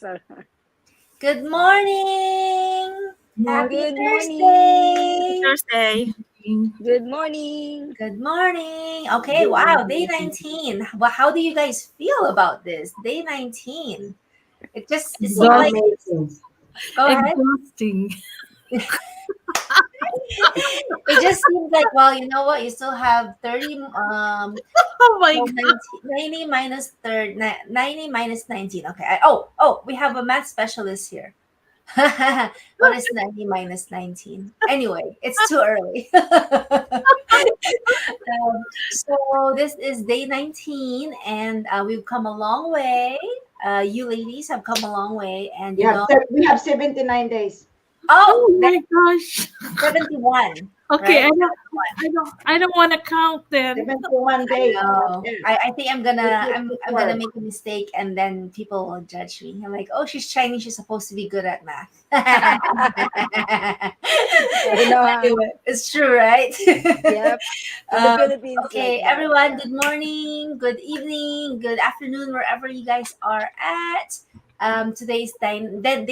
So, Good morning! Happy good morning. Thursday! Thursday. Good morning. Good morning! Okay, Good wow, day morning. 19. Well, how do you guys feel about this? Day 19. It seemed like, Amazing. go ahead. Exhausting. It just seems like, well, you know what? You still have 30, Oh my so God. 90 minus 90 minus 19. Okay. Oh, we have a math specialist here. What is 90 minus 19? Anyway, it's too early. So this is day 19, and we've come a long way. You ladies have come a long way, and We have 79 days. oh, Oh my gosh. 71, Okay, right? I don't 71. I don't want to count then. 71 I days. That's know. it. I think It's I'm gonna 54. make a mistake, and then people will judge me. I'm like, oh, she's Chinese. She's supposed to be good at math. I know. Anyway, it's true, right? Yep. In the um, Philippines, like okay, that. everyone. Yeah. Good morning, good evening, good afternoon, wherever you guys are at. Today's day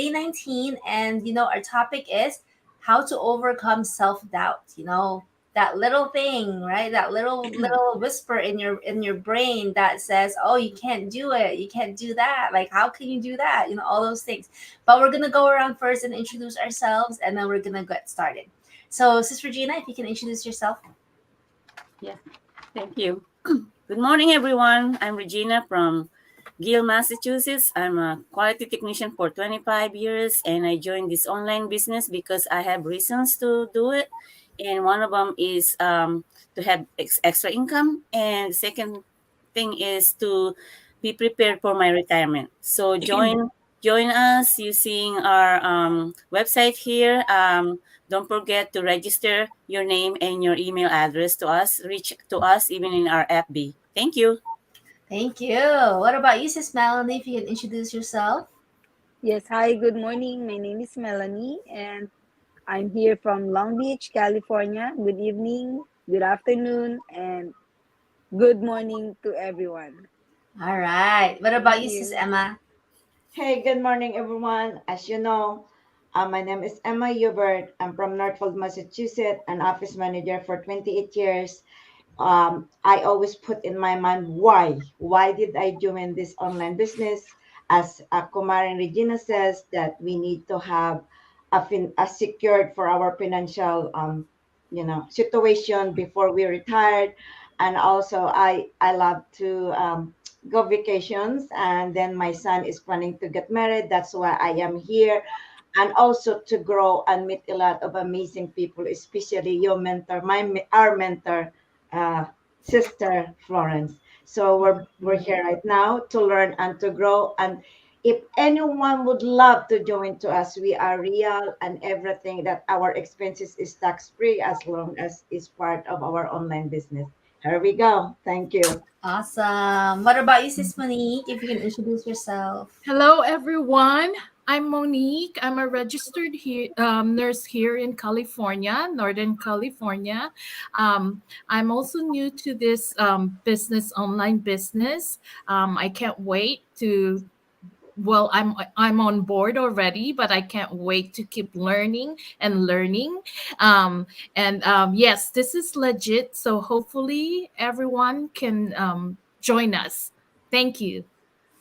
19, and our topic is how to overcome self doubt. That little thing, right? That little whisper in your brain that says, "Oh, you can't do it. You can't do that. Like, how can you do that?" All those things. But we're gonna go around first and introduce ourselves, and then we're gonna get started. So, Sis Regina, if you can introduce yourself. Yeah, thank you. Good morning, everyone. I'm Regina from Gill, Massachusetts. I'm a quality technician for 25 years, and I joined this online business because I have reasons to do it. And one of them is to have extra income, and the second thing is to be prepared for my retirement. So join us using our website here. Don't forget to register your name and your email address to us. Reach to us even in our FB. Thank you. Thank you. What about you, Sis Melanie? If you can introduce yourself. Yes. Hi. Good morning. My name is Melanie, and I'm here from Long Beach, California. Good evening, good afternoon, and good morning to everyone. All right. What Thank about you, Sis you. Emma? Hey, good morning, everyone. As you know, my name is Emma Hubert. I'm from Northfield, Massachusetts, an office manager for 28 years. I always put in my mind why did I join this online business? As Kumari Regina says, that we need to have a secured for our financial situation before we retired. And also I love to go vacations, and then my son is planning to get married. That's why I am here, and also to grow and meet a lot of amazing people, especially your mentor, our mentor, uh, Sister Florence. So we're here right now to learn and to grow. And if anyone would love to join to us, we are real, and everything that our expenses is tax free as long as it's part of our online business. Here we go. Thank you. Awesome. What about you, Sis Monique? If you can introduce yourself. Hello, everyone. I'm Monique. I'm a registered nurse here in California, Northern California. I'm also new to this online business. I can't wait to. Well, I'm on board already, but I can't wait to keep learning and learning. Yes, this is legit. So hopefully everyone can join us. Thank you.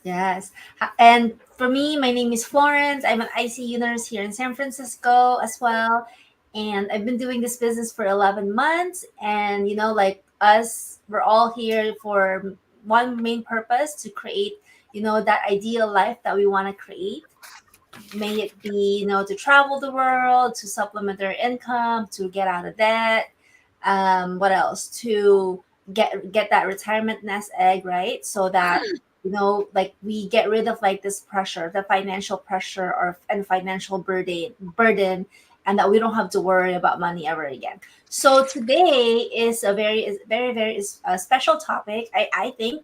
Yes. And for me, my name is Florence. I'm an ICU nurse here in San Francisco as well. And I've been doing this business for 11 months. And, like us, we're all here for one main purpose to create, that ideal life that we want to create. May it be, to travel the world, to supplement their income, to get out of debt. What else? To get that retirement nest egg, right? So that like we get rid of like this pressure, the financial pressure and financial burden, and that we don't have to worry about money ever again. So today is very very is a special topic. I think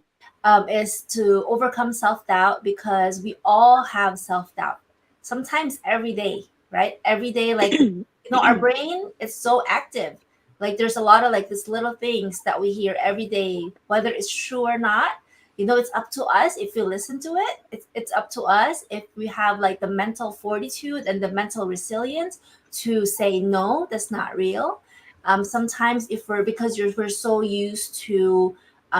is to overcome self doubt, because we all have self doubt sometimes every day, right? Every day, like, our brain is so active. Like, there's a lot of like these little things that we hear every day, whether it's true or not. It's up to us if we listen to it. It's up to us if we have like the mental fortitude and the mental resilience to say no, that's not real. Sometimes if we're so used to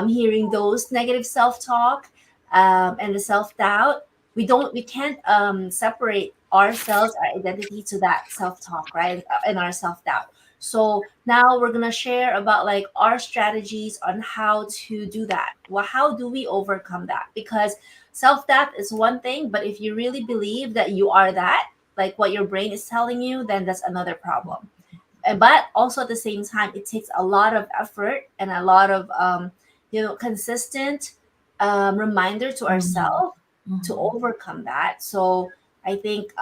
hearing those negative self-talk and the self-doubt, we can't separate ourselves, our identity to that self-talk, right? And our self-doubt. So now we're gonna share about like our strategies on how to do that. Well, how do we overcome that? Because self-doubt is one thing, but if you really believe that you are that, like what your brain is telling you, then that's another problem. But also at the same time, it takes a lot of effort and a lot of consistent reminder to Mhm. ourselves to Mhm. overcome that. So I think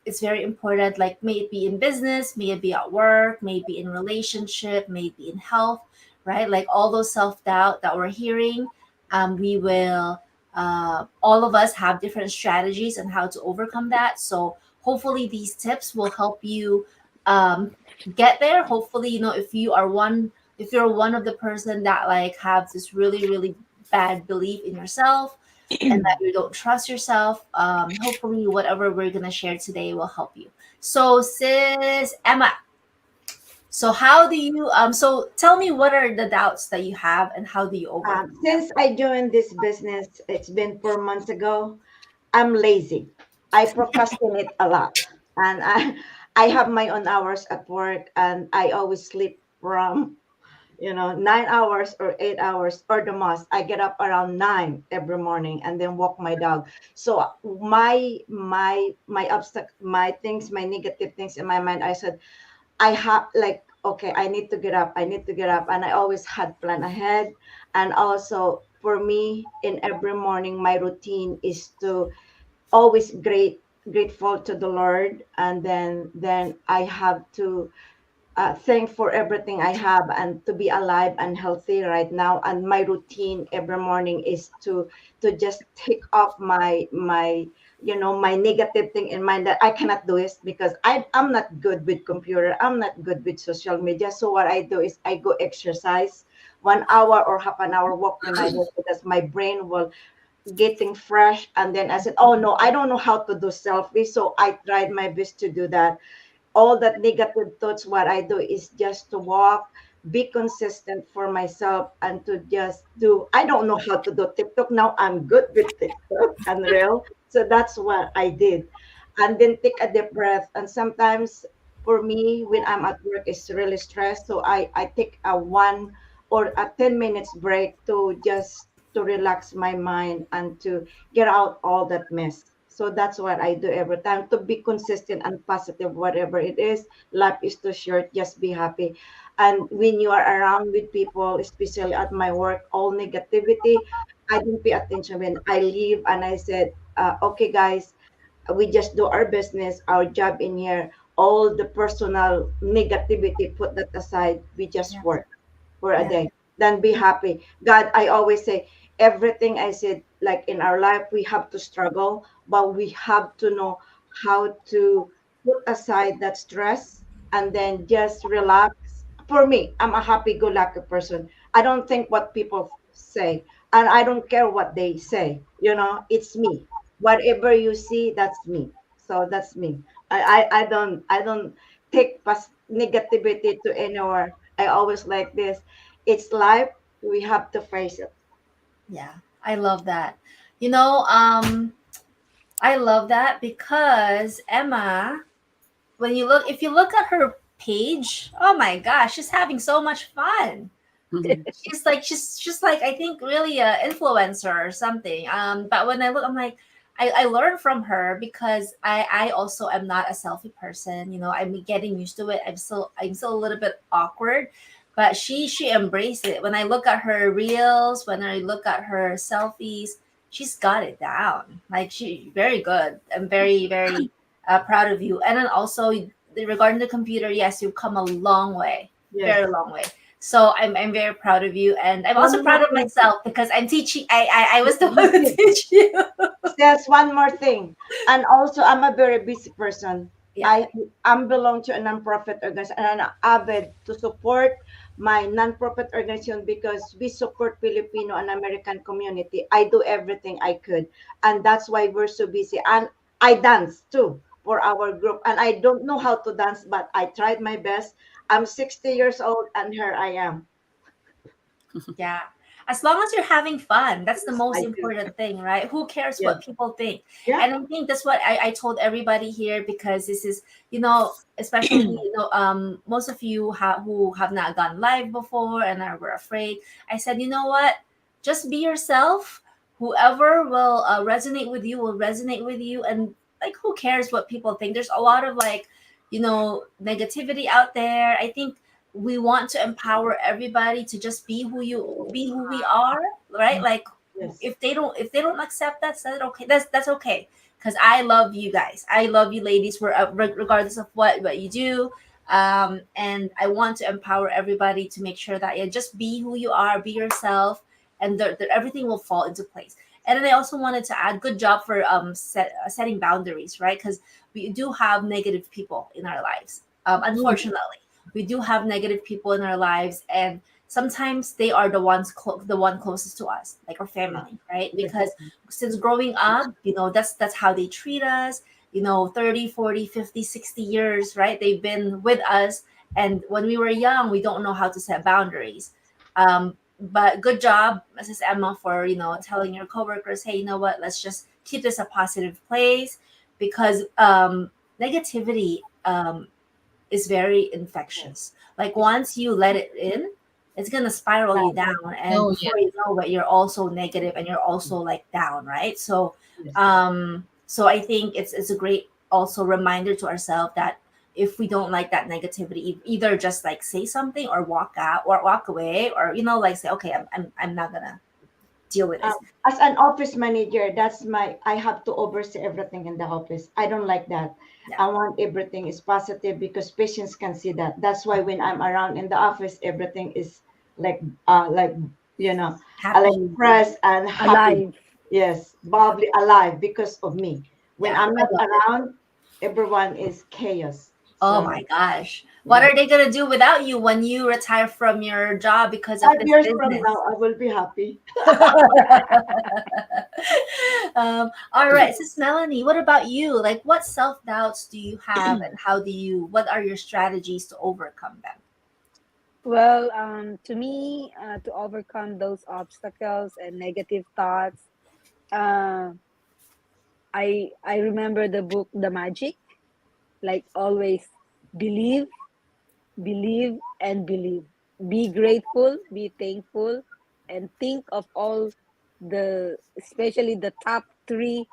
it's very important, like may it be in business, may it be at work, maybe in relationship, maybe in health, right? Like all those self-doubt that we're hearing, we will all of us have different strategies on how to overcome that. So hopefully these tips will help you um, get there. Hopefully, if you're one of the person that like have this really really bad belief in yourself and that you don't trust yourself, hopefully whatever we're gonna share today will help you. So sis Emma, so how do you so tell me what are the doubts that you have and how do you overcome them? Since I joined this business, it's been 4 months ago. I'm lazy. I procrastinate a lot, and I have my own hours at work, and I always sleep from 9 hours or 8 hours or the most. I get up around 9 every morning and then walk my dog. So my obstacle, my things, my negative things in my mind, I said I have like, okay, I need to get up. I need to get up. And I always had plan ahead. And also for me, in every morning, my routine is to always grateful to the Lord. And then I have to thank for everything I have and to be alive and healthy right now. And my routine every morning is to just take off my negative thing in mind that I cannot do this because I'm not good with computer. I'm not good with social media. So what I do is I go exercise 1 hour or half an hour walk with my dog because my brain will getting fresh. And then I said, oh no, I don't know how to do selfie. So I tried my best to do that. All that negative thoughts, what I do is just to walk, be consistent for myself, and to just do. I don't know how to do TikTok now. I'm good with TikTok and Reel. So that's what I did. And then take a deep breath. And sometimes for me, when I'm at work, it's really stressed. So I take a 1 or a 10 minutes break to just to relax my mind and to get out all that mess. So that's what I do every time to be consistent and positive, whatever it is. Life is too short, just be happy. And when you are around with people, especially at my work, all negativity, I didn't pay attention when I leave and I said, okay, guys, we just do our business, our job in here. All the personal negativity, put that aside. We just Yeah, work for a yeah, day, then be happy. God, I always say, everything I said, like in our life, we have to struggle, but we have to know how to put aside that stress and then just relax. For me, I'm a happy-go-lucky person. I don't think what people say, and I don't care what they say. It's me. Whatever you see, that's me. So that's me. I don't take negativity to anywhere. I always like this. It's life. We have to face it. yeah. I love that. You know, I love that because Emma, if you look at her page, oh my gosh, she's having so much fun. She's like I think really a influencer or something. But when I look, I'm like I learn from her because I also am not a selfie person. I'm getting used to it. I'm still a little bit awkward, but she embraced it. When I look at her reels, when I look at her selfies, she's got it down. Like she very good. I'm very very proud of you. And then also regarding the computer, yes, you've come a long way, very Yes. long way. So I'm very proud of you, and I'm also One more proud of thing. myself because I'm teaching. I was the one Me to too. teach you. There's one more thing. And also, I'm a very busy person. Yeah, I I'm belong to a nonprofit organization and I'm avid to support my non-profit organization, because we support Filipino and American community. I do everything I could, and that's why we're so busy. And I dance too for our group, and I don't know how to dance, but I tried my best. I'm 60 years old, and here I am. Yeah. As long as you're having fun, that's the Yes, most I do. important thing, right? Who cares Yes. what people think? Yeah. And I think that's what I told everybody here, because this is, especially, most of you who have not gone live before and were afraid. I said, you know what? Just be yourself. Whoever will resonate with you will resonate with you. And like, who cares what people think? There's a lot of like, negativity out there. I think we want to empower everybody to just be who we are, right? Like, Yes. if they don't accept that, that's okay. That's okay, because I love you guys. I love you ladies, regardless of what you do. And I want to empower everybody to make sure that, yeah, just be who you are, be yourself, and everything will fall into place. And then I also wanted to add, good job for setting boundaries, right? Because we do have negative people in our lives, Mm. unfortunately. We do have negative people in our lives, and sometimes they are the one closest to us, like our Yes. family, right? Yes. Because since growing up, that's how they treat us. 30, 40, 50, 60 years, right? They've been with us, and when we were young, we don't know how to set boundaries. But good job, Mrs. Emma, for telling your coworkers, hey, you know what, let's just keep this a positive place, because negativity is very infectious. Like, Yes. once you let it in, it's gonna spiral you down, and Oh, before you know it, you're also negative and you're also like down, right? So, Yes. I think it's a great also reminder to ourselves that if we don't like that negativity, either just like say something or walk out or walk away, or like say, okay, I'm not gonna deal with Um, this. as an office manager, I have to oversee everything in the office. I don't like that. Yeah, I want everything is positive because patients can see that. That's why when I'm around in the office, everything is like, like, you know, I like happy. press and happy. Alive. Yes, Yeah, bubbly, alive because of me. When yeah, I'm I not love it. around, everyone is chaos. Oh So my gosh. What yeah, are they going to do without you when you retire from your job because of 5 this years from now, business? I will be happy. All right. So, Melanie, what about you? Like, what self doubts do you have, and what are your strategies to overcome them? Well, to me, to overcome those obstacles and negative thoughts, uh, I remember the book The Magic. Like, always believe, believe, and believe. Be grateful, be thankful, and think of all especially the top three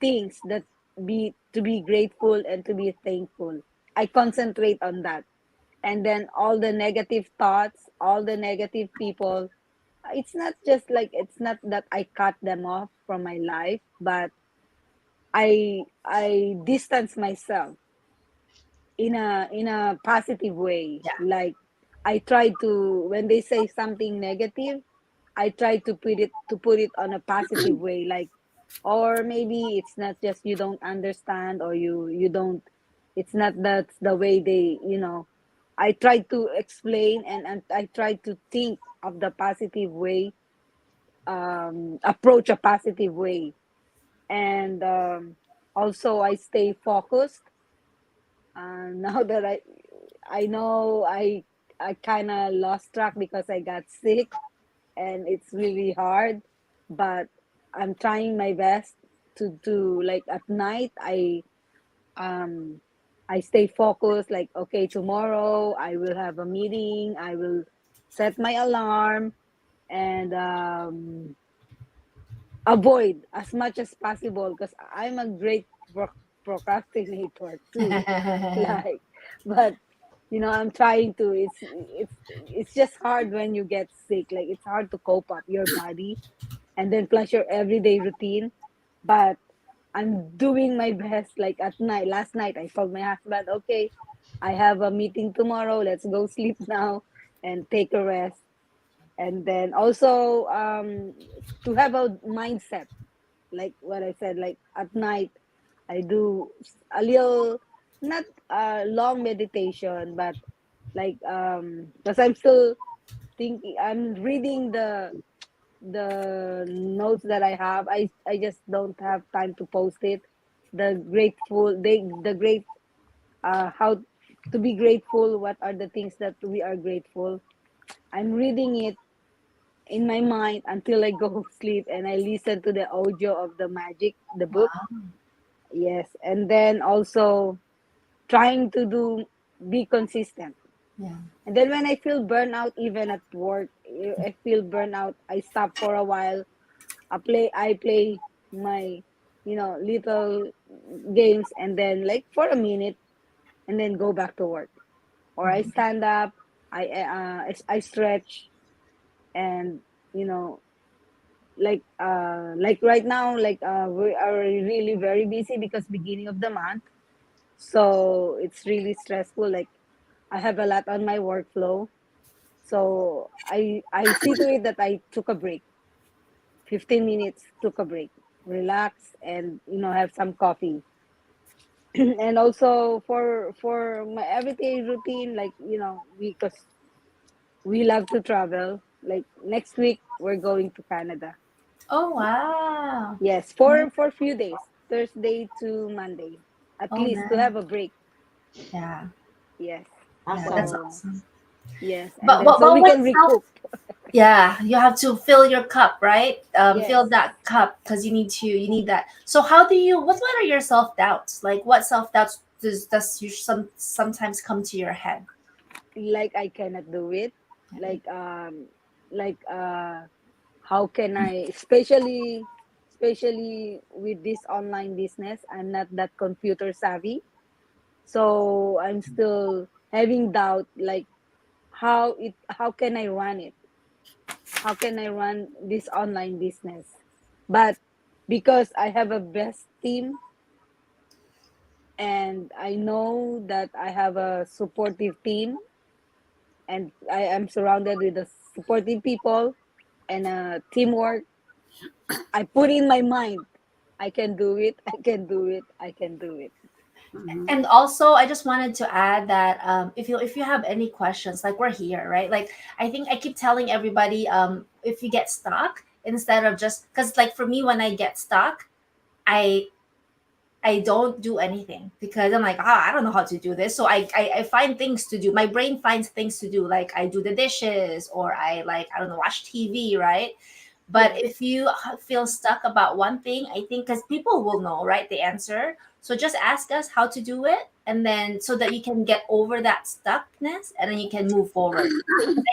things that be to be grateful and to be thankful. I concentrate on that. And then all the negative thoughts, all the negative people, it's not that I cut them off from my life, but I distance myself in a positive way. Yeah. Like, I try to, when they say something negative, I try to put it on a positive way. Like, or maybe it's not just you don't understand, or you don't, it's not that's the way they. I try to explain, and I try to think of the positive way, approach a positive way. And also I stay focused. Now that I know I kind of lost track because I got sick, and it's really hard, but I'm trying my best to like at night um I stay focused, like, okay, tomorrow I will have a meeting, I will set my alarm, and avoid as much as possible, because I'm a great procrastinator too. Like, but I'm trying to. It's just hard when you get sick. Like, it's hard to cope up your body, and then plus your everyday routine. But I'm doing my best. Like, at night, last night, I told my husband, okay, I have a meeting tomorrow. Let's go sleep now and take a rest. And then also, to have a mindset, like what I said, like at night, I do a little, not long meditation, but like because I'm still thinking, I'm reading the notes that I have. I just don't have time to post it. The great how to be grateful, what are the things that we are grateful. I'm reading it in my mind until I go sleep, and I listen to the audio of the magic, the book. Wow. Yes, and then also trying to do be consistent. Yeah. And then when I feel burnout, even at work, I feel burnout, I stop for a while. I play my, little games, and then like for a minute, and then go back to work. Or I stand up, I stretch, and you know, like right now, we are really very busy because beginning of the month, so it's really stressful. Like I have a lot on my workflow, so I see to it that I took a break, 15 minutes, took a break, relax, and have some coffee. And also for my everyday routine, like because we love to travel. Like next week we're going to Canada. Oh wow. Yes, Nice. for a few days, Thursday to Monday, at Oh least to nice. have a break. Yeah. Yes. Yeah, that's Awesome. So awesome. yes, and But then but, so but we what can self recoup. yeah, you have to fill your cup, right? Fill Yes, that cup because you need that. So how do you what are your self doubts? Like what self doubts does you sometimes come to your head? like I cannot do it. Yeah. Like how can I, especially with this online business, I'm not that computer savvy. So I'm still having doubt, like how can I run it? How can I run this online business? But because I have a best team, and I know that I have a supportive team, and I am surrounded with the supportive people and teamwork, I put in my mind, I can do it, I can do it, I can do it. Mm-hmm. And also, I just wanted to add that if you have any questions, like we're here, right? Like I think I keep telling everybody, if you get stuck, instead of just because like for me, when I get stuck, I I don't do anything because I'm like, I don't know how to do this. So I find things to do. My brain finds things to do. Like I do the dishes or I like, I don't know, watch TV, right? But Yes, if you feel stuck about one thing, I think because people will know, right, the answer. So just ask us how to do it. And then so that you can get over that stuckness and then you can move forward.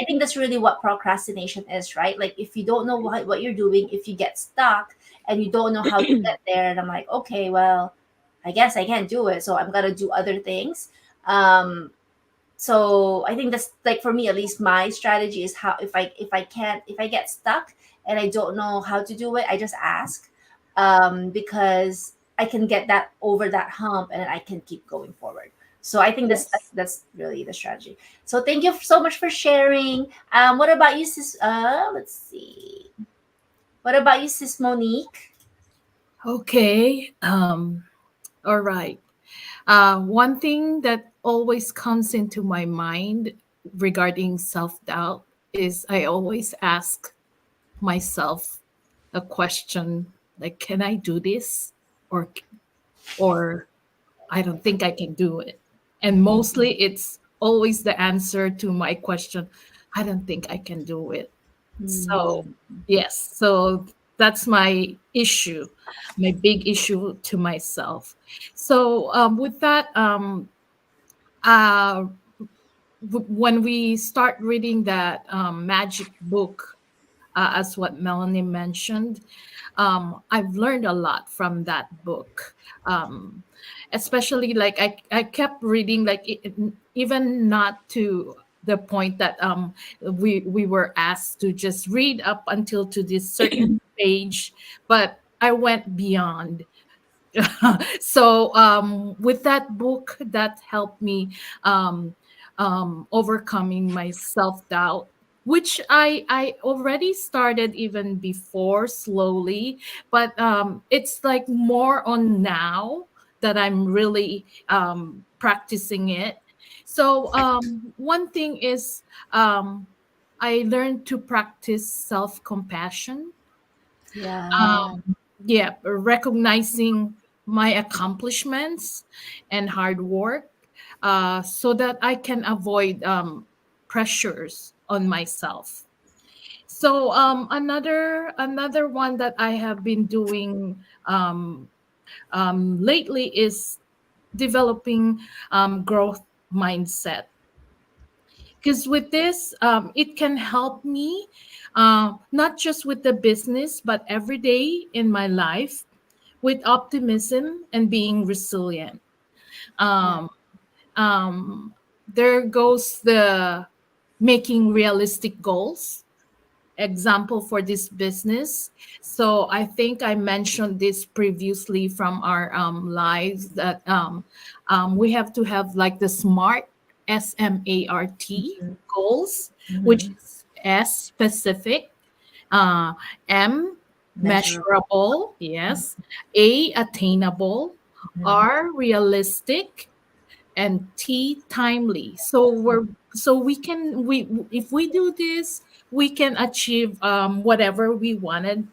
I think that's really what procrastination is, right? Like if you don't know what you're doing, if you get stuck and you don't know how to get there, and I'm like, okay, well, I guess I can't do it, so I'm gonna do other things. Um, so I think that's like for me at least my strategy is how if I get stuck and I don't know how to do it, I just ask, because I can get that over that hump and then I can keep going forward. So I think yes, that's really the strategy. So thank you so much for sharing. What about you, sis? Let's see. What about you, sis Monique? Okay. All right. One thing that always comes into my mind regarding self doubt is I always ask myself a question like, can I do this? Or, or I don't think I can do it. And mostly it's always the answer to my question, I don't think I can do it. So, Mm, yes, so that's my issue, my big issue to myself. So, with that, uh, when we start reading that magic book, as what Melanie mentioned, I've learned a lot from that book. Um, Especially like I kept reading like even not to the point that we were asked to just read up until to this certain page, but I went beyond. So with that book that helped me um, overcoming my self-doubt, which I already started even before slowly, but it's like more on now that I'm really practicing it. So one thing is, um, I learned to practice self compassion. Yeah. Yeah, recognizing my accomplishments and hard work, so that I can avoid pressures on myself. So another one that I have been doing lately is developing growth mindset, because with this it can help me, not just with the business but every day in my life, with optimism and being resilient. Yeah. um, um, there goes the making realistic goals example for this business. So I think I mentioned this previously from our lives that we have to have like the SMART goals, which Mm-hmm. is S specific, uh, M Measurable. measurable, yes, A attainable, Mm-hmm. R realistic, and T timely. So we can we if we do this, we can achieve whatever we wanted,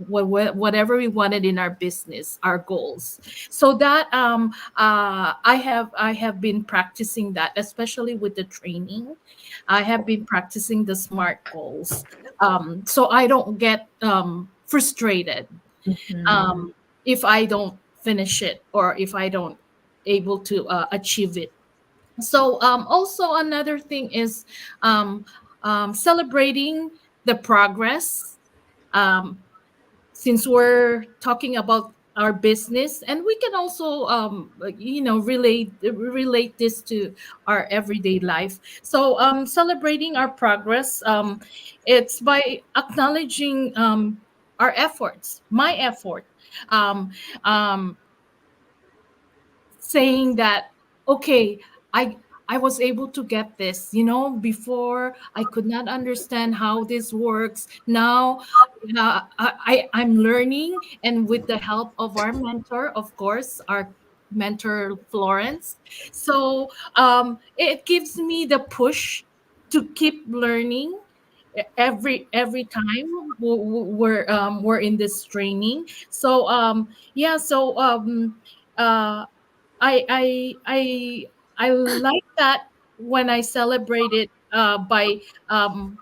whatever we wanted in our business, our goals. So that I have been practicing that, especially with the training. I have been practicing the SMART goals, so I don't get frustrated Mm-hmm. um, if I don't finish it or if I don't able to achieve it. So also another thing is um, celebrating the progress. Um, since we're talking about our business, and we can also like, relate this to our everyday life. So celebrating our progress, it's by acknowledging our efforts, my effort, um, um, saying that, okay, I was able to get this. Before I could not understand how this works. Now I'm learning, and with the help of our mentor, of course, our mentor Florence. So it gives me the push to keep learning every time we're in this training. So yeah, so uh I I I I like that when I celebrate it by um,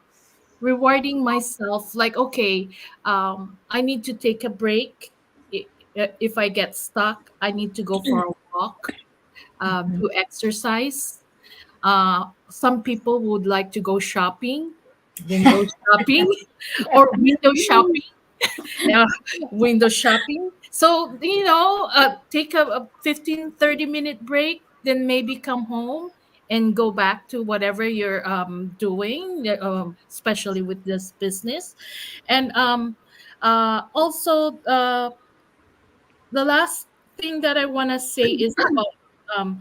rewarding myself. Like, okay, I need to take a break. I- If I get stuck, I need to go for a walk, Mm-hmm. do exercise. Some people would like to go shopping, window shopping, or window shopping, uh, window shopping. So, take a 15-30 minute break, then maybe come home and go back to whatever you're doing, especially with this business. And also, the last thing that I want to say is about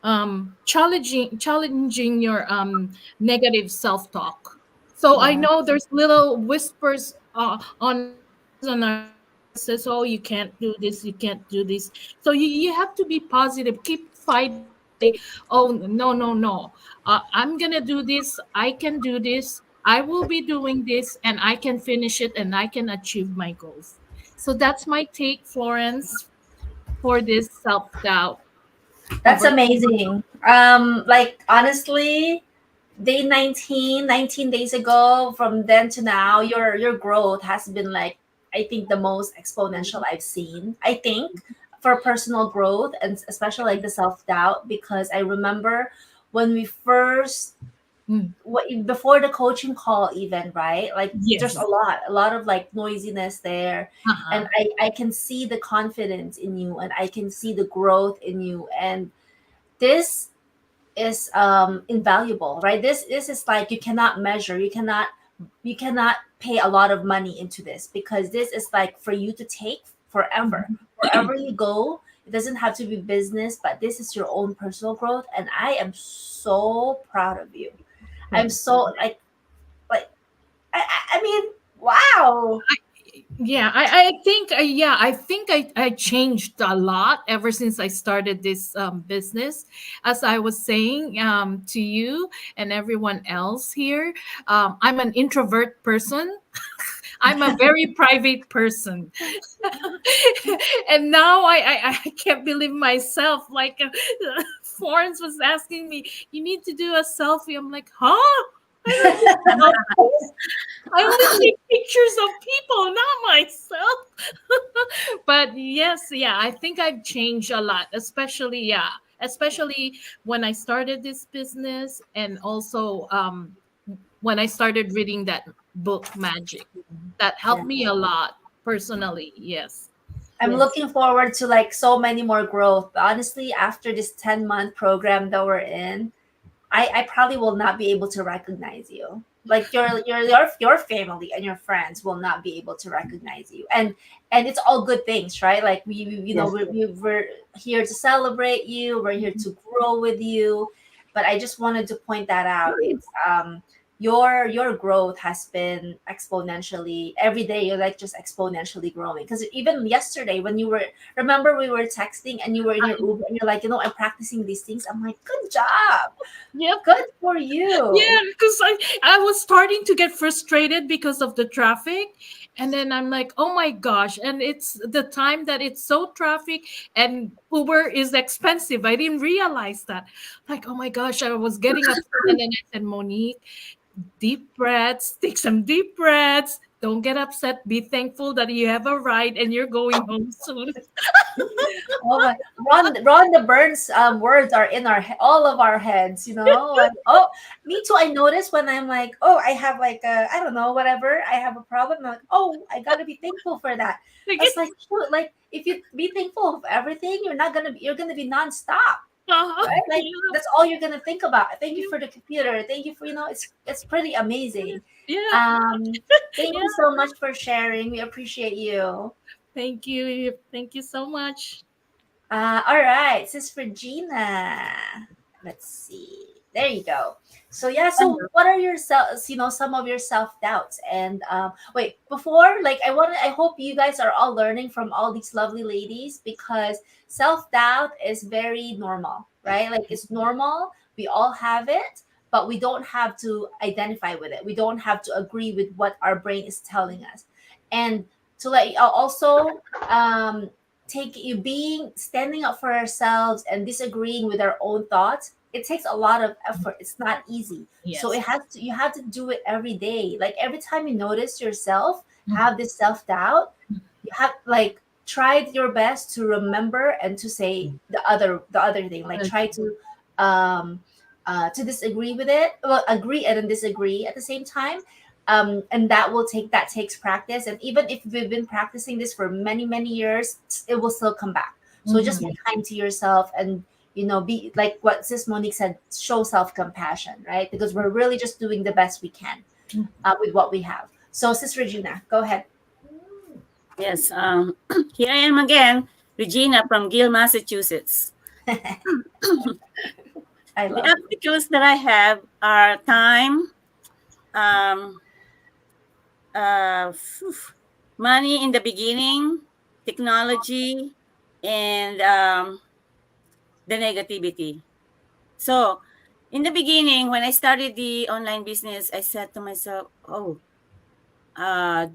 um, challenging your negative self-talk. So I Yeah. know there's little whispers on our ears, on our head, that says, "Oh, you can't do this, you can't do this." So you have to be positive, keep fighting, and say, "Oh, no, no, no, I'm gonna do this. I can do this. I will be doing this, and I can finish it, and I can achieve my goals." So that's my take, Florence, for this self doubt. That's Over to you. amazing. Like honestly, day 19, 19 days ago, from then to now, your growth has been like, I think, the most exponential I've seen. I think for personal growth, and especially like the self-doubt, because I remember when we first, Mm, before the coaching call even, right? Like there's yes. a lot of like noisiness there, and Uh-huh. I can see the confidence in you, and I can see the growth in you, and this is invaluable, right? This is like, you cannot measure, you cannot pay a lot of money into this, because this is like for you to take forever, wherever you go. It doesn't have to be business, but this is your own personal growth, and I am so proud of you. I'm Thank so like I mean, wow. Yeah, I think I changed a lot ever since I started this business. As I was saying to you and everyone else here, I'm an introvert person. I'm a very private person. And now I can't believe myself. Like Florence was asking me, you need to do a selfie. I'm like, huh? I don't do selfies. I only take pictures of people, not myself. But yes, yeah, I think I've changed a lot, especially when I started this business, and also when I started reading that book Magic. That helped Yeah. me a lot personally. Yes. I'm Yes. looking forward to like so many more growth. But honestly, after this 10-month program that we're in, I probably will not be able to recognize you. Like your family and your friends will not be able to recognize you. And it's all good things, right? Like you know, Yes. we're here to celebrate you. We're here to grow with you. But I just wanted to point that out. It's your growth has been exponentially every day. You're like just exponentially growing. Because even yesterday when you were, remember we were texting and you were in your Uber and you're like, I'm practicing these things. I'm like, good job. Yep. Good for you. Yeah, because I was starting to get frustrated because of the traffic. And then I'm like, oh my gosh. And it's the time that it's so traffic and Uber is expensive. I didn't realize that. Like, oh my gosh, I was getting upset. And then I said, Monique, deep breaths, take some deep breaths. Don't get upset. Be thankful that you have a ride and you're going home soon. Oh my, Ron the Burns words are in all of our heads, Like, oh, me too. I notice when I'm like, oh, I have like I don't know, whatever. I have a problem. I'm like, oh, I gotta be thankful for that. It's like, shoot, like if you be thankful of everything, you're gonna be nonstop. Uh-huh. Right? Like Yeah, that's all you're gonna think about. Thank you for the computer. Thank you for it's pretty amazing. yeah, Um, thank you yeah. so much for sharing. We appreciate you. Thank you. Thank you so much. All right, this is Regina. Let's see. There you go. So yeah, so what are your some of your self doubts? And wait, before like I hope you guys are all learning from all these lovely ladies because self doubt is very normal, right? Like it's normal. We all have it, but we don't have to identify with it. We don't have to agree with what our brain is telling us. And to let you also take you being standing up for ourselves and disagreeing with our own thoughts, it takes a lot of effort. It's not easy. So Yes. you have to do it every day. Like every time you notice yourself have this self-doubt, you have like tried your best to remember and to say the other thing, like try to disagree with it, well, agree and then disagree at the same time. And that takes practice, and even if we've been practicing this for many years, it will still come back. So just Mhm. be kind to yourself, and be like what Sis Monique said, show self-compassion, right? Because we're really just doing the best we can with what we have. So Sis Regina, go ahead. Yes. Here I am again, Regina from Gill, Massachusetts. I The love you. obstacles that I have are time, um, phew, money in the beginning, technology, and the negativity. So, in the beginning, when I started the online business, I said to myself, "Oh,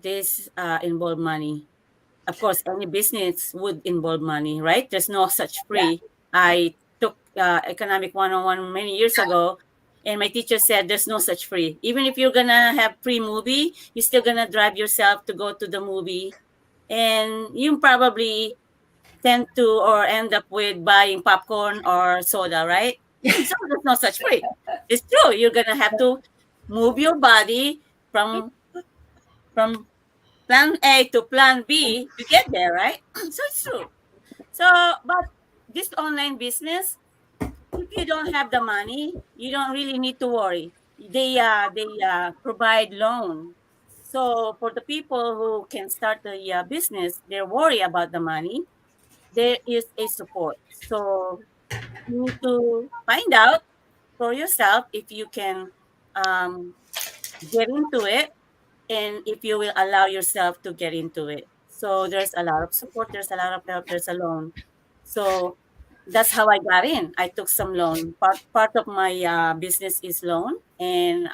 this involve money. Of course, any business would involve money, right? There's no such Yeah. free." I took economic 101 many years ago, and my teacher said there's no such free. Even if you're gonna have free movie, you're still gonna drive yourself to go to the movie, and you probably tend to or end up with buying popcorn or soda, right? So there's no such free. It's true. You're gonna have to move your body from from plan A to plan B to get there, right? So it's true. So, but this online business, if you don't have the money, you don't really need to worry. They provide loan. So for the people who can start the business, they're worried about the money. There is a support. So you need to find out for yourself if you can um, get into it. and if you will allow yourself to get into it. So there's a lot of support, there's a lot of help, there's a loan. So that's how I got in. I took some loan. Part of my business is loan, and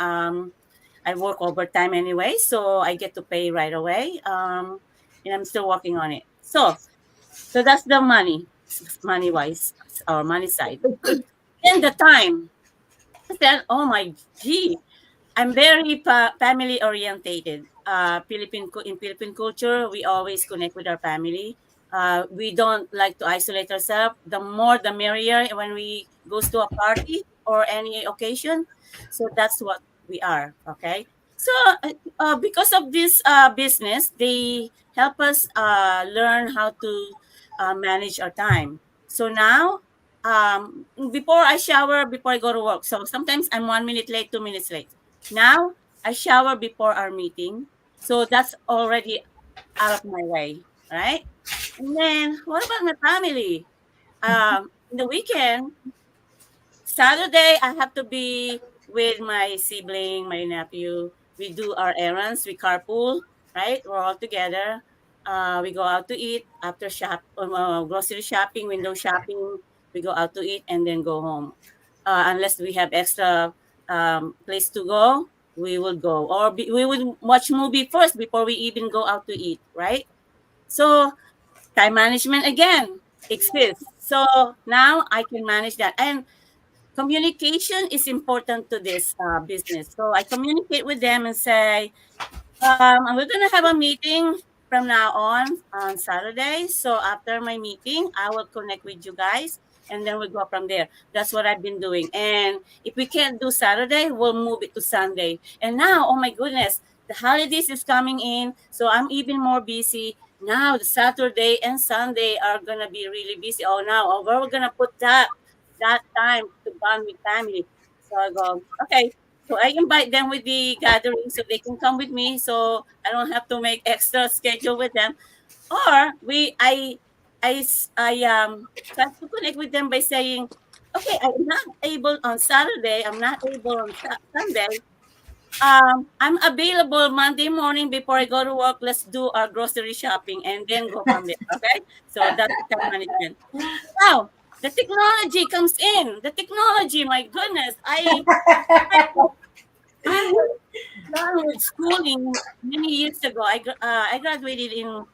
I work overtime anyway, so I get to pay right away. And I'm still working on it. So that's the money wise, our money side. And the time. Then, oh my gee, I'm very family orientated. In Philippine culture, we always connect with our family. We don't like to isolate ourselves. The more, the merrier. When we goes to a party or any occasion, so that's what we are. Okay. So because of this business, they help us learn how to manage our time. So now, before I shower, before I go to work, so sometimes I'm 1 minute late, 2 minutes late. Now I shower before our meeting, so that's already out of my way, right? And then what about my family? In the weekend, Saturday, I have to be with my sibling, my nephew. We do our errands, we carpool, right? We're all together. We go out to eat after grocery shopping, window shopping. We go out to eat and then go home. Unless we have extra place to go, we will go. Or we will watch movie first before we even go out to eat, right? So time management again exists. So now I can manage that. And communication is important to this business. So I communicate with them and say, we're gonna have a meeting from now on Saturday. So after my meeting, I will connect with you guys, and then we go from there. That's what I've been doing. And if we can't do Saturday, we'll move it to Sunday. And now, oh my goodness, the holidays is coming in, so I'm even more busy. Now the Saturday and Sunday are gonna be really busy. Oh now, oh, where we're gonna put that time to bond with family. So I go, okay, so I invite them with the gathering so they can come with me so I don't have to make extra schedule with them. Or I try to connect with them by saying, okay, I'm not able on Saturday, I'm not able on Sunday. I'm available Monday morning before I go to work. Let's do our grocery shopping and then go from there. Okay. So that's the time management. Now the technology comes in. The technology, my goodness, I done with schooling many years ago. I graduated in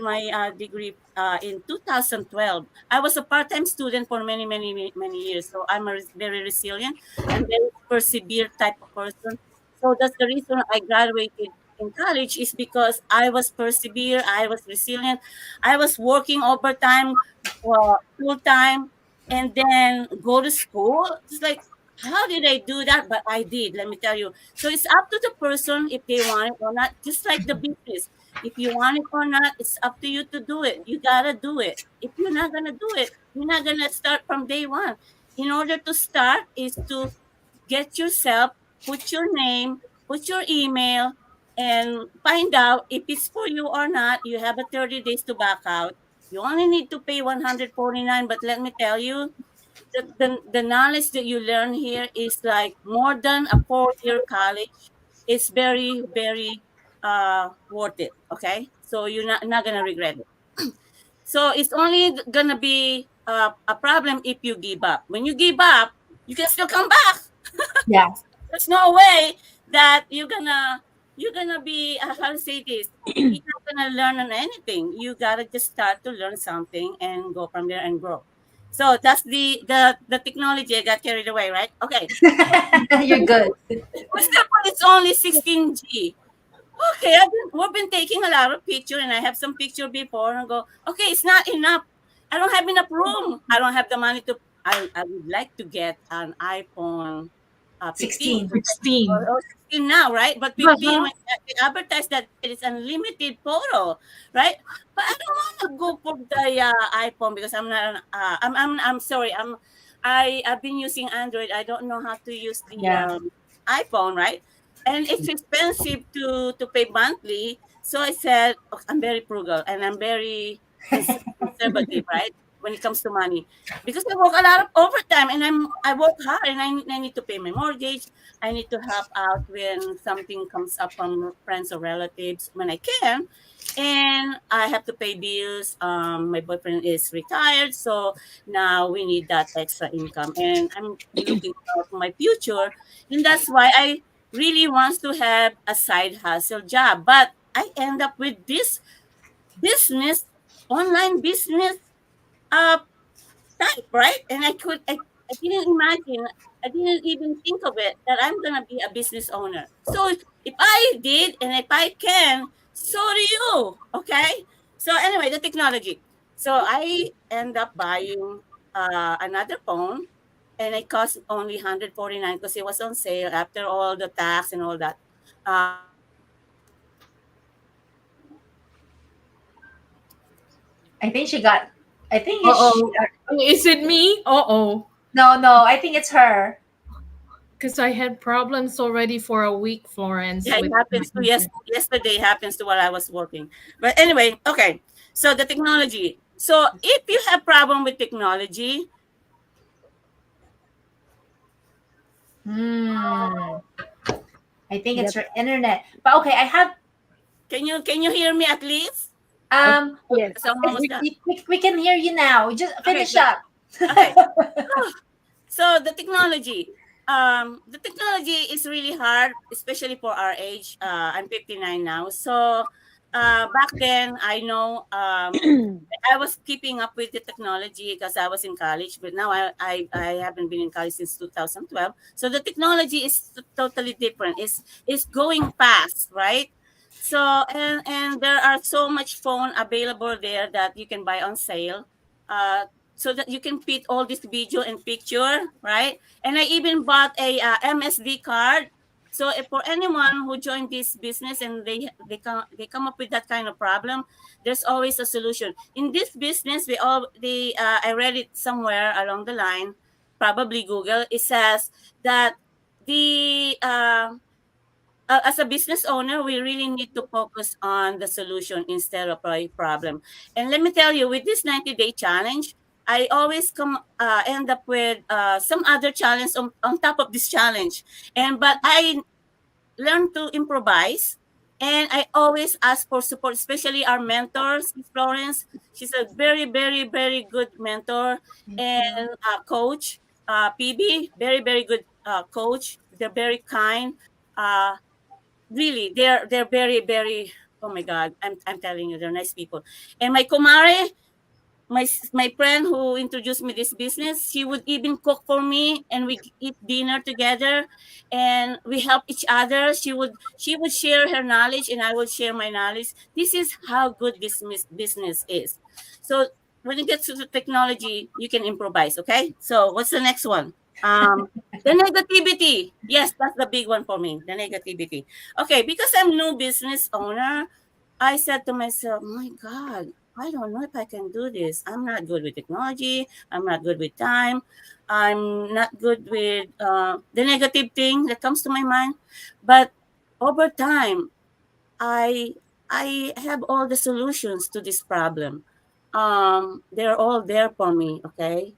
my degree in 2012. I was a part-time student for many years, so I'm very resilient and very persevere type of person. So that's the reason I graduated in college is because I was persevere, I was resilient, I was working overtime, full time, and then go to school. It's like how did I do that? But I did. Let me tell you, so it's up to the person if they want it or not. Just like the business, if you want it or not, it's up to you to do it. You gotta do it. If you're not gonna do it, you're not gonna start from day one. In order to start, is to get yourself, put your name, put your email, and find out if it's for you or not. You have a 30 days to back out. You only need to pay 149, but let me tell you, the knowledge that you learn here is like more than a 4 year college. It's very worth it. Okay, so you're not gonna regret it. So it's only gonna be a problem if you give up. When you give up, you can still come back. Yeah. There's no way that you're gonna be how to say this. You're not gonna learn on anything. You gotta just start to learn something and go from there and grow. So that's the technology. I got carried away, right? Okay. You're good. But it's only 16G. Okay, we've been taking a lot of picture, and I have some picture before, and go, okay, it's not enough. I don't have enough room. I don't have the money to. I would like to get an iPhone 15 16. or 16 now, right? But 15, Uh-huh. when they advertise that it's unlimited photo, right? But I don't want to go for the iPhone because I'm not. I'm sorry. I've been using Android. I don't know how to use the Yeah. iPhone, right? And it's expensive to pay monthly. So I said, "Oh, I'm very frugal and I'm very conservative, right? when it comes to money, because I work a lot of overtime and I work hard and I need to pay my mortgage. I need to help out when something comes up from friends or relatives when I can, and I have to pay bills. My boyfriend is retired, so now we need that extra income, and I'm looking forward to my future, and that's why I really wants to have a side hustle job, but I end up with this business, online business uh type, right? And I didn't imagine, I didn't even think of it that I'm gonna be a business owner. So if I did and if I can, so do you. Okay. So anyway, the technology. So I end up buying another phone, and it cost only 149 because it was on sale after all the tax and all that. I think she got. I think it's Uh-oh. Is it me? Uh-oh. no. I think it's her. Because I had problems already for a week, Florence, Yeah, it with my happens to internet. yesterday happens to while I was working. But anyway, okay. So the technology. So if you have problem with technology, Hmm. I think it's Yep. her internet. But okay, I have can you hear me at least? I, um. yes. So I'm almost done. We can hear you now. Just Okay, finish good. up. Okay. So the technology is really hard, especially for our age. I'm 59 now. So back then, I know I was keeping up with the technology because I was in college, but now I haven't been in college since 2012. So the technology is totally different. It's going fast, right? So and there are so much phone available there that you can buy on sale. So that you can fit all this video and picture, right? And I even bought a MSD card. So if for anyone who joined this business and they come up with that kind of problem, there's always a solution. In this business, I read it somewhere along the line, probably Google. It says that the as a business owner, we really need to focus on the solution instead of a problem. And let me tell you, with this 90-day challenge, I always end up with some other challenge on top of this challenge. But I learn to improvise, and I always ask for support, especially our mentors, Miss Florence. She's a very, very, very good mentor Thank you. and coach. PB, very, very good coach. They're very kind. Uh, Really, they're very, very. Oh my God, I'm telling you, they're nice people. And my kumare, my friend who introduced me this business, she would even cook for me, and we eat dinner together, and we help each other. She would share her knowledge, and I would share my knowledge. This is how good this business is. So when it gets to the technology, you can improvise. Okay. So what's the next one? The negativity. Yes, that's the big one for me. The negativity. Okay, because I'm new business owner, I said to myself, my God, I don't know if I can do this. I'm not good with technology. I'm not good with time. I'm not good with the negative thing that comes to my mind. But over time, I I have all the solutions to this problem. They're all there for me. Okay.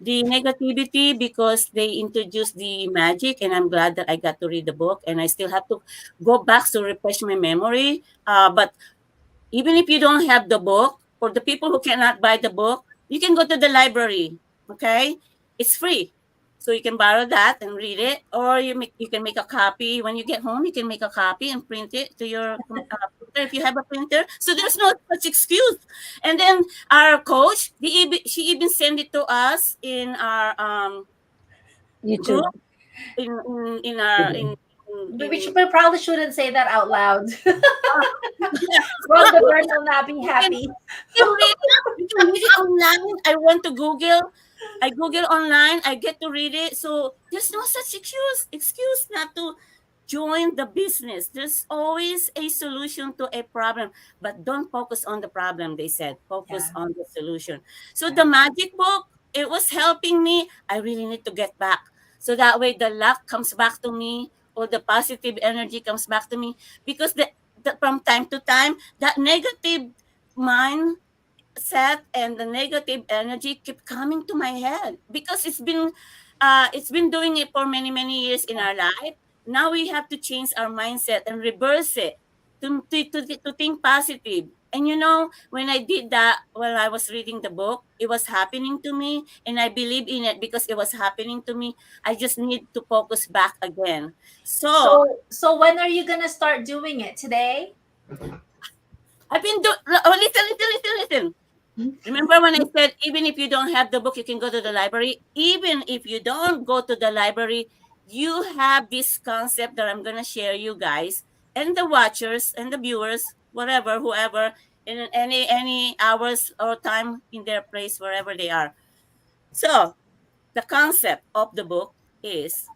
The negativity because they introduced the magic, and I'm glad that I got to read the book, and I still have to go back to refresh my memory. But even if you don't have the book, for the people who cannot buy the book, you can go to the library. Okay, it's free, so you can borrow that and read it, or you can make a copy when you get home. You can make a copy and print it to your printer if you have a printer. So there's no such excuse. And then our coach, she even sent it to us in our group YouTube. in our We in probably shouldn't say that out loud. yeah. Ron the bird will not be You can happy. read it. You can read it online. I went to Google. I Google online. I get to read it. So there's no such excuse not to join the business. There's always a solution to a problem, but don't focus on the problem. They said focus Yeah, on the solution. So the yeah, magic book, it was helping me. I really need to get back. So that way the luck comes back to me, or the positive energy comes back to me, because from time to time that negative mind mindset and the negative energy keep coming to my head because it's been doing it for many years in our life. Now we have to change our mindset and reverse it to think positive. And when I did that, while I was reading the book, it was happening to me, and I believe in it because it was happening to me. I just need to focus back again. So So when are you gonna start doing it today? I've been doing. Oh, listen. Remember when I said even if you don't have the book, you can go to the library? Even if you don't go to the library, you have this concept that I'm gonna share you guys and the watchers and the viewers, whatever, whoever, in any hours or time in their place, wherever they are. So the concept of the book is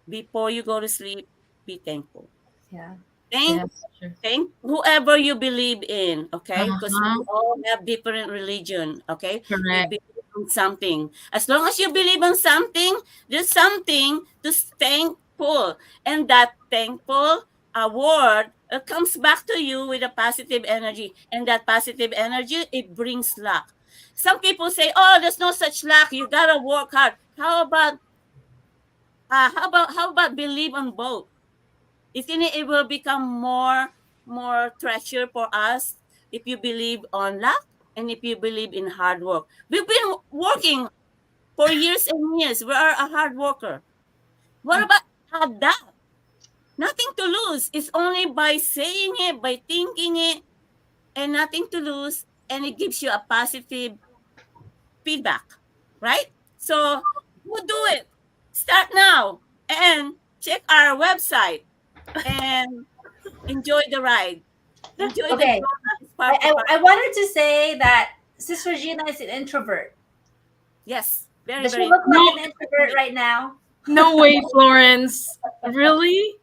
before you go to sleep, be thankful. Yeah. Thank Yes, sure. thank whoever you believe in, okay? Because we Uh-huh. all have different religion, okay? We Correct. believe in something. As long as you believe in something, there's something to thankful. And that thankful word comes back to you with a positive energy. And that positive energy, it brings luck. Some people say, oh, there's no such luck. You gotta work hard. How about believe on both? Isn't it? It will become more treasure for us if you believe on luck and if you believe in hard work. We've been working for years and years. We are a hard worker. What about adapt? Nothing to lose. It's only by saying it, by thinking it, and nothing to lose, and it gives you a positive feedback, right? So go do it. Start now and check our website and enjoy the ride. Enjoy the Okay. journey. It's I, part of our I, I wanted to say that Sister Regina is an introvert. yes, very Does she very look like No, an introvert right now? no way, Florence. Really?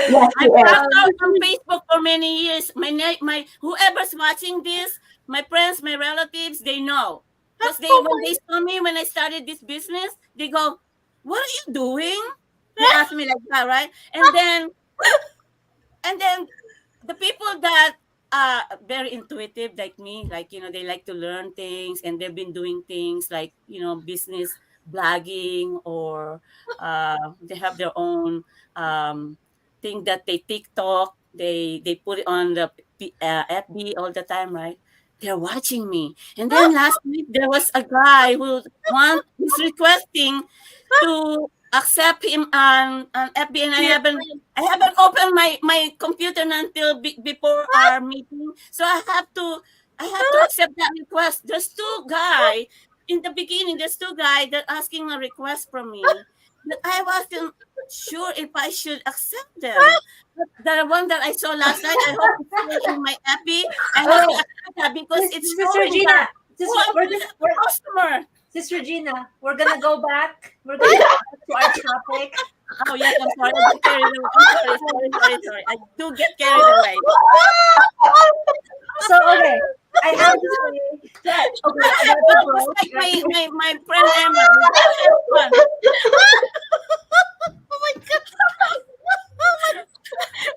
Yes, I she is. blocked Um, out on Facebook for many years. My whoever's watching this, my friends, my relatives, they know because they Oh when my. they saw me when I started this business, they go, "What are you doing?" They ask me like that, right? And then the people that are very intuitive like me, like they like to learn things and they've been doing things like business blogging, or they have their own thing that they TikTok, they put it on the FB all the time, right? They're watching me. And then last week there was a guy who is requesting to accept him on FB, and I haven't opened my computer until before our meeting, so I have to accept that request. There's two guy in the beginning. There's two guy that asking a request from me that I wasn't sure if I should accept them. But the one that I saw last night, I hope it's still in my FB. I have to okay, accept that because it's Sister showing Regina, that Sister, oh, I'm we're gonna gonna have a we're customer. Sister Regina, we're gonna go back. We're gonna go back to our topic. Oh yes, I'm sorry. I get carried away. I'm sorry, sorry. I do get carried away. So okay, I have to say that okay about the Just book, like right? my friend Emma, we gotta have fun. Oh my god.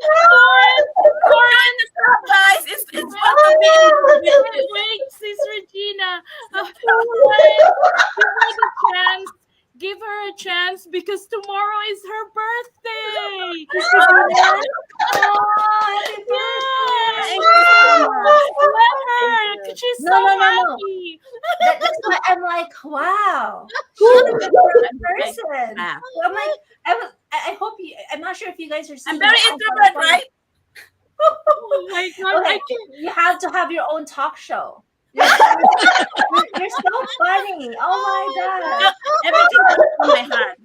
Florence, Trying to Florence. stop, guys. It's fun to be in this business. Wait, Sis Regina. Florence, give her the chance. Give her a chance because tomorrow is her birthday. Sister Regina. Oh, happy Yes. Thank you so much. Let Thank her. you. She's so No, no, no, no. happy. That's why I'm like, wow, she's a different Okay. person. Ah. So I'm like, I hope you. I'm not sure if you guys are I'm seeing my very eyes on the introvert, phone. right? Oh my god, I Okay, can't. you have to have your own talk show. You're so funny. Oh Oh my my god, So everything comes from my heart,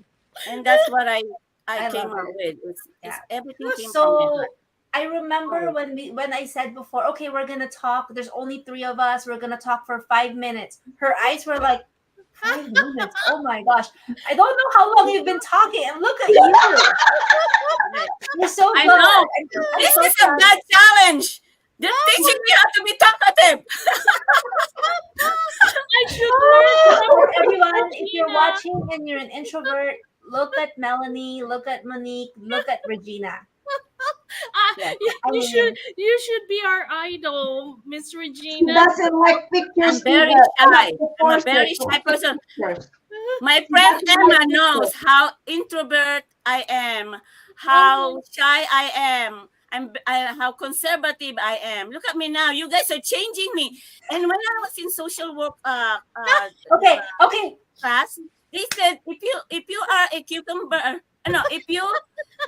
and that's what I I came love up it. with. Yeah. It's everything came from my heart. So I remember when I said before, okay, we're gonna talk. There's only three of us. We're gonna talk for 5 minutes. Her eyes were like 5 minutes. Oh my gosh! I don't know how long you've been talking, and look at you. You're so I good. know. I'm This so is a proud. bad challenge. They're teaching me how to be talkative. I should learn from And Sis everyone, if you're Regina. watching and you're an introvert, look at Melanie, look at Monique, look at Regina. Yeah. I mean, You should be our idol, Miss She Regina. doesn't like I'm pictures very either. I have shy. to I'm a force her very to shy take person. pictures. My She friend doesn't like Emma knows pictures. how introvert I am, Oh, how shy I am, how conservative I am. Look at me now. You guys are changing me. And when I was in social work okay, okay. class, they said if you are a cucumber, no, if you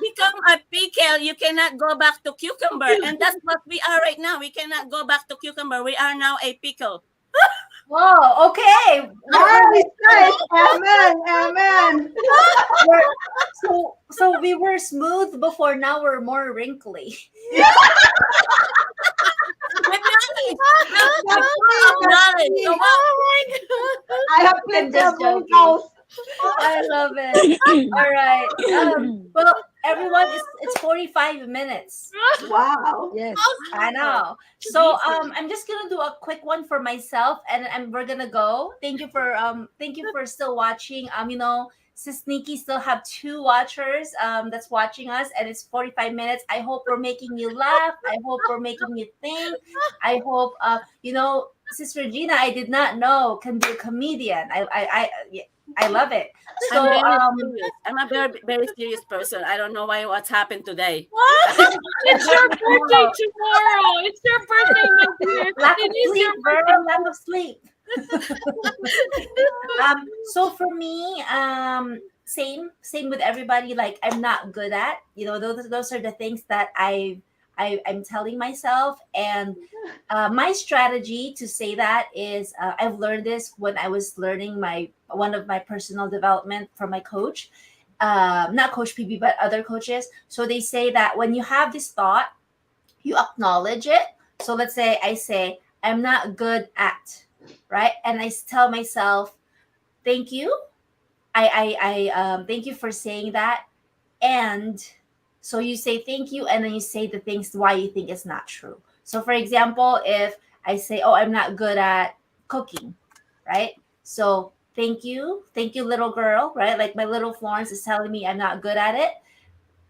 become a pickle, you cannot go back to cucumber, and that's what we are right now. We cannot go back to cucumber. We are now a pickle. Oh, okay. Nice, nice. Amen, amen. We're so we were smooth before. Now we're more wrinkly. With knowledge, That's with full me, of that's knowledge. So me. what? oh my god. I have I'm plenty of just joking. wrinkles. I love it. All right. Well, everyone, it's 45 minutes. Wow. Yes. I know. So Busy. I'm just gonna do a quick one for myself, and we're gonna go. Thank you for still watching. Sis Nikki still have two watchers that's watching us, and it's 45 minutes. I hope we're making you laugh. I hope we're making you think. I hope Sis Regina, I did not know can be a comedian. Yeah, I love it. I'm So very serious. I'm a very very serious person. I don't know why what's happened today. It's your birthday tomorrow. It's your birthday, my dear. lack It of is your sleep, girl. Lack of sleep. birthday. So for me, same with everybody. Like I'm not good at, those are the things that I'm telling myself. And my strategy to say that is, I've learned this when I was learning my one of my personal development from my coach, not Coach PB, but other coaches. So they say that when you have this thought, you acknowledge it. So let's say I say I'm not good at, right, and tell myself thank you. I thank you for saying that. And so you say thank you, and then you say the things why you think it's not true. So for example, if I say, oh, I'm not good at cooking, right? So thank you, little girl, right? Like my little Florence is telling me I'm not good at it.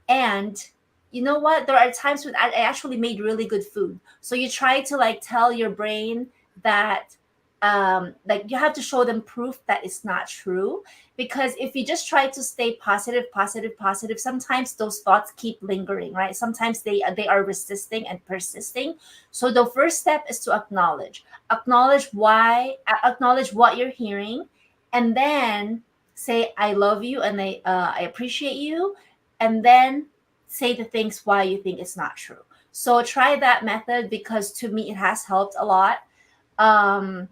And you know what? There are times when I actually made really good food. So you try to like tell your brain that like you have to show them proof that it's not true. Because if you just try to stay positive, positive, positive, sometimes those thoughts keep lingering, right? Sometimes they are resisting and persisting. So the first step is to acknowledge what you're hearing, and then say I love you, and I appreciate you, and then say the things why you think it's not true. So try that method, because to me it has helped a lot. um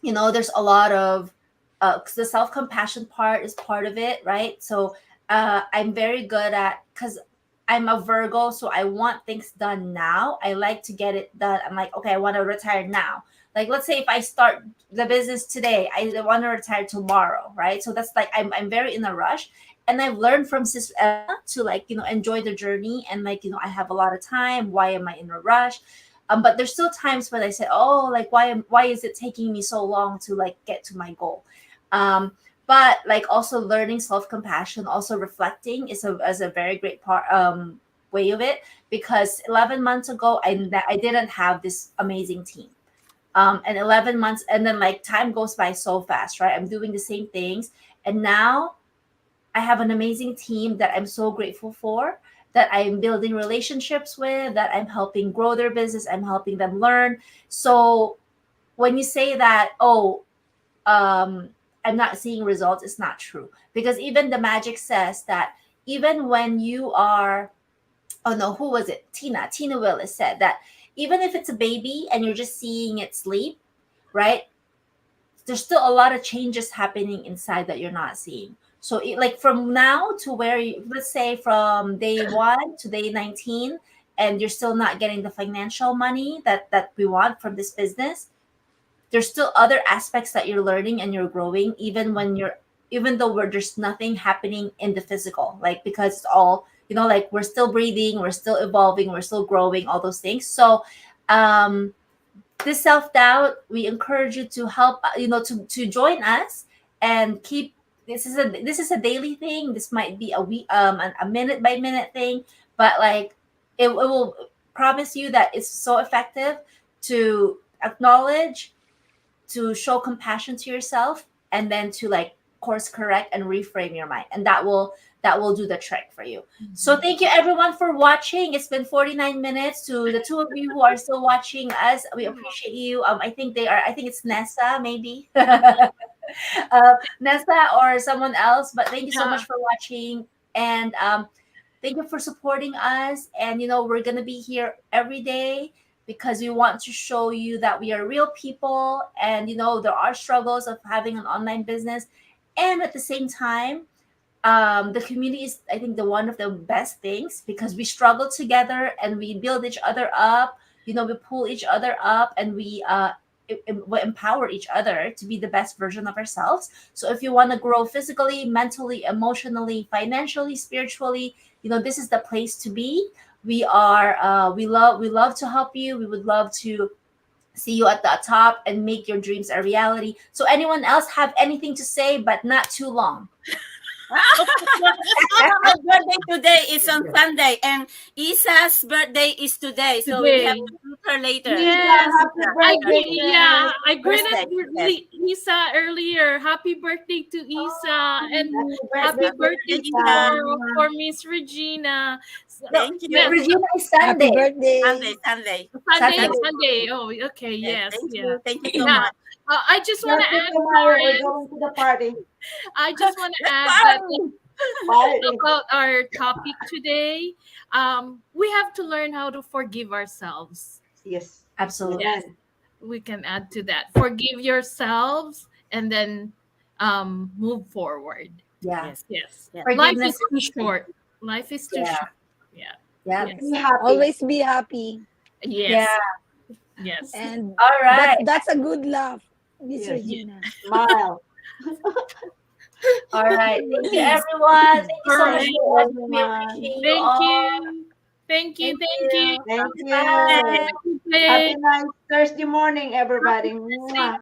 there's a lot of the self-compassion part is part of it, right? So I'm very good at, because I'm a Virgo, so I want things done now. I like to get it done. I'm like, okay, I want to retire now. Like, let's say if I start the business today, I want to retire tomorrow, right? So that's like I'm very in a rush. And I've learned from Sis Emma to, like, enjoy the journey, and like, I have a lot of time. Why am I in a rush? But there's still times when I say, oh, like, why is it taking me so long to like get to my goal? But like also learning self-compassion, also reflecting is a very great part way of it. Because 11 months ago, I didn't have this amazing team. And 11 months, and then like time goes by so fast, right? I'm doing the same things, and now I have an amazing team that I'm so grateful for, that I'm building relationships with, that I'm helping grow their business, I'm helping them learn. So when you say that, oh, I'm not seeing results, it's not true. Because even the magic says that even when you are, oh no, who was it? Tina Willis said that even if it's a baby and you're just seeing it sleep, right? There's still a lot of changes happening inside that you're not seeing. So like from now to where let's say from day 1 to day 19, and you're still not getting the financial money that we want from this business, there's still other aspects that you're learning and you're growing, even though there's nothing happening in the physical, like, because it's all, like, we're still breathing, we're still evolving, we're still growing, all those things. So um this self-doubt, we encourage you to help, to join us and keep, this is a daily thing. This might be a week, a minute by minute thing, but like it will promise you that it's so effective to acknowledge, to show compassion to yourself, and then to like course correct and reframe your mind, and that will do the trick for you. So thank you everyone for watching. It's been 49 minutes. To the two of you who are still watching us, we appreciate you. I think it's Nessa, maybe. Nessa or someone else, but thank you so Yeah. much for watching. And thank you for supporting us. And we're gonna be here every day because we want to show you that we are real people, and there are struggles of having an online business. And at the same time, the community is, I think, the one of the best things, because we struggle together and we build each other up. We pull each other up, and we empower each other to be the best version of ourselves. So if you want to grow physically, mentally, emotionally, financially, spiritually, this is the place to be. We love to help you. We would love to see you at the top and make your dreams a reality. So anyone else have anything to say, but not too long? My birthday today is on Sunday, and Isa's birthday is today, so we have Today. to meet her later. Lisa, Yes. happy birthday, Yeah, sis. I Birthday, greeted yes. Isa earlier. Happy birthday to Isa, and Happy happy birthday, Happy birthday birthday, Lisa. Isa. for Miss Regina. No, Thank Miss you. Yes, Regina is Happy Sunday. birthday. Sunday, Sunday. Sunday, Sunday. Sunday. Sunday. Oh, okay, Yes, yes, thank yeah, you. Thank you so yeah. much. I just want to Birthday add, tomorrow. We're Florence. going to the party. I just want to Let's add that party. Party. about our topic today. We have to learn how to forgive ourselves. Yes. Absolutely. Yes, Amen. we can add to that. Forgive yourselves, and then move forward. Yeah. Yes, Yes. yeah. Life Forgiveness is is too the key. short. Life is too Yeah. short. Yeah. Yeah. Yes. Be happy. Always be happy. Yeah. Yes. Yes. And All that's right. that's a good laugh, Miss Yes. Yeah. Regina. Smile. All right. Thank you, everyone. Thank you All so much right. Thank for you, watching. We everyone. appreciate you Thank all. you. Thank you. Thank Thank you. you. Thank Happy birthday. Bye. you. Happy Happy play. nice Thursday morning, Happy everybody. Thursday. Mwah.